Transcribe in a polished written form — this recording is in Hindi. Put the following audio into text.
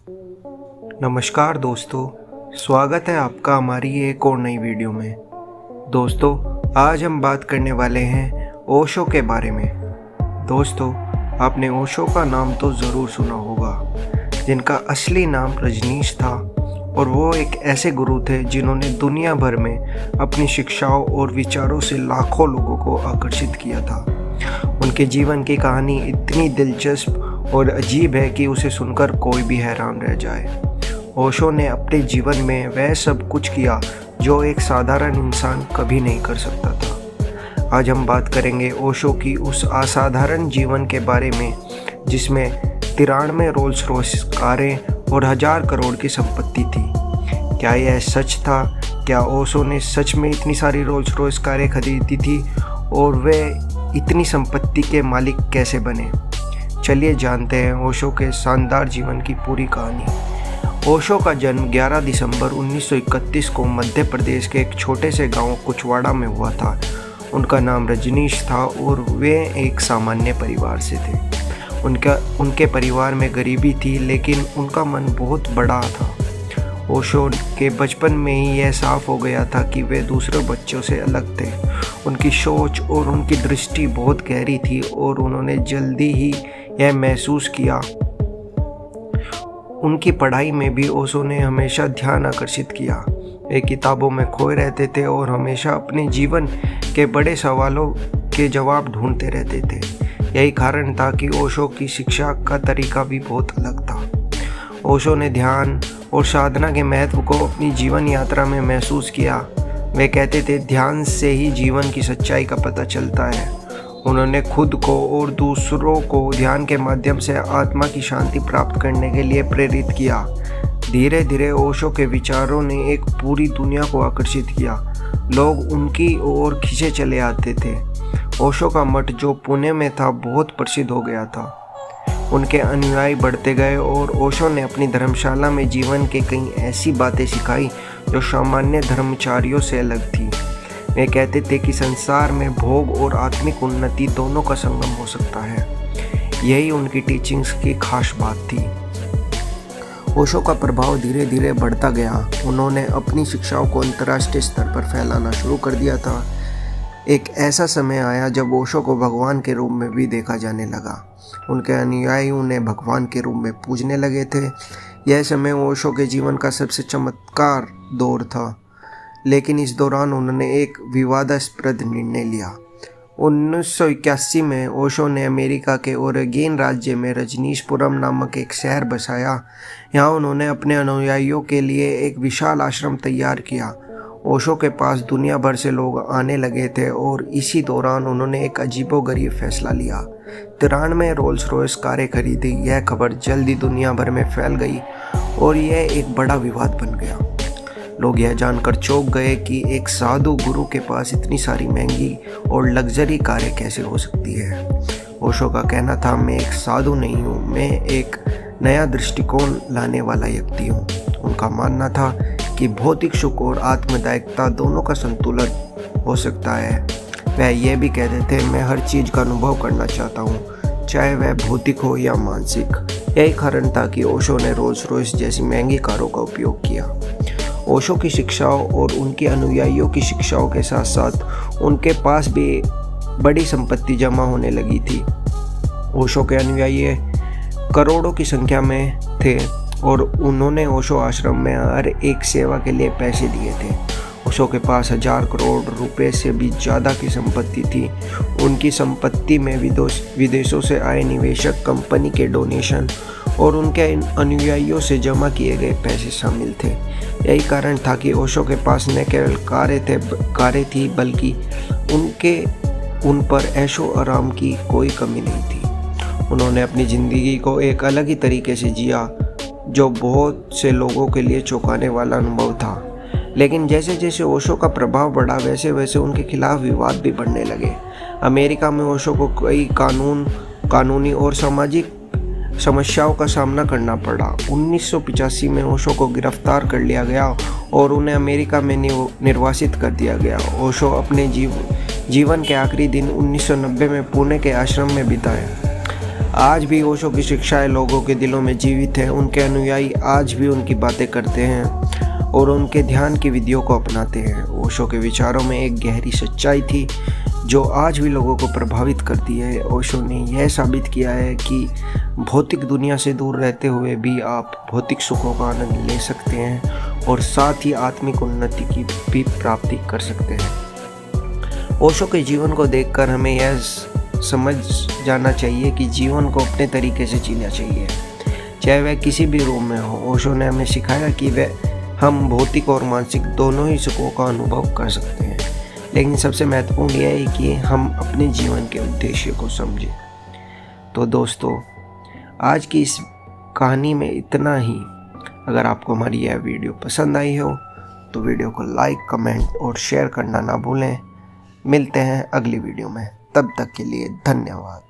नमस्कार दोस्तों, स्वागत है आपका हमारी एक और नई वीडियो में। दोस्तों, आज हम बात करने वाले हैं ओशो के बारे में। दोस्तों, आपने ओशो का नाम तो ज़रूर सुना होगा, जिनका असली नाम रजनीश था और वो एक ऐसे गुरु थे जिन्होंने दुनिया भर में अपनी शिक्षाओं और विचारों से लाखों लोगों को आकर्षित किया था। उनके जीवन की कहानी इतनी दिलचस्प और अजीब है कि उसे सुनकर कोई भी हैरान रह जाए। ओशो ने अपने जीवन में वह सब कुछ किया जो एक साधारण इंसान कभी नहीं कर सकता था। आज हम बात करेंगे ओशो की उस असाधारण जीवन के बारे में जिसमें 93 रोल्स रॉयस कारें और 1000 करोड़ की संपत्ति थी। क्या यह सच था? क्या ओशो ने सच में इतनी सारी रोल्स रॉयस कारें खरीदी थी और वे इतनी संपत्ति के मालिक कैसे बने? चलिए जानते हैं ओशो के शानदार जीवन की पूरी कहानी। ओशो का जन्म 11 दिसंबर 1931 को मध्य प्रदेश के एक छोटे से गांव कुचवाड़ा में हुआ था। उनका नाम रजनीश था और वे एक सामान्य परिवार से थे। उनके परिवार में गरीबी थी, लेकिन उनका मन बहुत बड़ा था। ओशो के बचपन में ही यह साफ हो गया था कि वे दूसरे बच्चों से अलग थे। उनकी सोच और उनकी दृष्टि बहुत गहरी थी और उन्होंने जल्दी ही यह महसूस किया। उनकी पढ़ाई में भी ओशो ने हमेशा ध्यान आकर्षित किया। वे किताबों में खोए रहते थे और हमेशा अपने जीवन के बड़े सवालों के जवाब ढूंढते रहते थे। यही कारण था कि ओशो की शिक्षा का तरीका भी बहुत अलग था। ओशो ने ध्यान और साधना के महत्व को अपनी जीवन यात्रा में महसूस किया। वे कहते थे, ध्यान से ही जीवन की सच्चाई का पता चलता है। उन्होंने खुद को और दूसरों को ध्यान के माध्यम से आत्मा की शांति प्राप्त करने के लिए प्रेरित किया। धीरे धीरे ओशो के विचारों ने एक पूरी दुनिया को आकर्षित किया। लोग उनकी ओर खींचे चले आते थे। ओशो का मठ जो पुणे में था बहुत प्रसिद्ध हो गया था। उनके अनुयायी बढ़ते गए और ओशो ने अपनी धर्मशाला में जीवन के कई ऐसी बातें सिखाई जो सामान्य धर्मचारियों से अलग थी। वे कहते थे कि संसार में भोग और आत्मिक उन्नति दोनों का संगम हो सकता है। यही उनकी टीचिंग्स की खास बात थी। ओशो का प्रभाव धीरे धीरे बढ़ता गया। उन्होंने अपनी शिक्षाओं को अंतर्राष्ट्रीय स्तर पर फैलाना शुरू कर दिया था। एक ऐसा समय आया जब ओशो को भगवान के रूप में भी देखा जाने लगा। उनके अनुयायी उन्हें भगवान के रूप में पूजने लगे थे। यह समय ओशो के जीवन का सबसे चमत्कार दौर था, लेकिन इस दौरान उन्होंने एक विवादास्पद निर्णय लिया। 1981 में ओशो ने अमेरिका के ओरेगन राज्य में रजनीशपुरम नामक एक शहर बसाया। यहाँ उन्होंने अपने अनुयायियों के लिए एक विशाल आश्रम तैयार किया। ओशो के पास दुनिया भर से लोग आने लगे थे और इसी दौरान उन्होंने एक अजीबोगरीब फैसला लिया। 93 रोल्स रॉयस कारें खरीदी। यह खबर जल्दी दुनिया भर में फैल गई और यह एक बड़ा विवाद बन गया। लोग यह जानकर चौंक गए कि एक साधु गुरु के पास इतनी सारी महंगी और लग्जरी कारें कैसे हो सकती है। ओशो का कहना था, मैं एक साधु नहीं हूँ, मैं एक नया दृष्टिकोण लाने वाला व्यक्ति हूँ। उनका मानना था कि भौतिक सुख और आत्मदायकता दोनों का संतुलन हो सकता है। वह यह भी कहते थे, मैं हर चीज़ का अनुभव करना चाहता हूँ, चाहे वह भौतिक हो या मानसिक। यही कारण था कि ओशो ने रोल्स रॉयस जैसी महंगी कारों का उपयोग किया। ओशो की शिक्षाओं और उनके अनुयायियों की शिक्षाओं के साथ साथ उनके पास भी बड़ी संपत्ति जमा होने लगी थी। ओशो के अनुयायी करोड़ों की संख्या में थे और उन्होंने ओशो आश्रम में हर एक सेवा के लिए पैसे दिए थे। ओशो के पास 1000 करोड़ रुपए से भी ज़्यादा की संपत्ति थी। उनकी संपत्ति में विदेशों से आए निवेशक, कंपनी के डोनेशन और उनके अनुयायियों से जमा किए गए पैसे शामिल थे। यही कारण था कि ओशो के पास न केवल कारें थी बल्कि उन पर ऐशो आराम की कोई कमी नहीं थी। उन्होंने अपनी ज़िंदगी को एक अलग ही तरीके से जिया जो बहुत से लोगों के लिए चौंकाने वाला अनुभव था। लेकिन जैसे जैसे ओशो का प्रभाव बढ़ा वैसे वैसे उनके खिलाफ विवाद भी बढ़ने लगे। अमेरिका में ओशो को कई कानूनी और सामाजिक समस्याओं का सामना करना पड़ा। 1985 में ओशो को गिरफ्तार कर लिया गया और उन्हें अमेरिका में निर्वासित कर दिया गया। ओशो अपने जीवन के आखिरी दिन 1990 में पुणे के आश्रम में बिताए। आज भी ओशो की शिक्षाएं लोगों के दिलों में जीवित है। उनके अनुयायी आज भी उनकी बातें करते हैं और उनके ध्यान की विधियों को अपनाते हैं। ओशो के विचारों में एक गहरी सच्चाई थी जो आज भी लोगों को प्रभावित करती है। ओशो ने यह साबित किया है कि भौतिक दुनिया से दूर रहते हुए भी आप भौतिक सुखों का आनंद ले सकते हैं और साथ ही आत्मिक उन्नति की भी प्राप्ति कर सकते हैं। ओशो के जीवन को देखकर हमें यह समझ जाना चाहिए कि जीवन को अपने तरीके से जीना चाहिए, चाहे वह किसी भी रूप में हो। ओशो ने हमें सिखाया कि हम भौतिक और मानसिक दोनों ही सुखों का अनुभव कर सकते हैं, लेकिन सबसे महत्वपूर्ण यह है कि हम अपने जीवन के उद्देश्य को समझें। तो दोस्तों, आज की इस कहानी में इतना ही। अगर आपको हमारी यह वीडियो पसंद आई हो तो वीडियो को लाइक, कमेंट और शेयर करना ना भूलें। मिलते हैं अगली वीडियो में, तब तक के लिए धन्यवाद।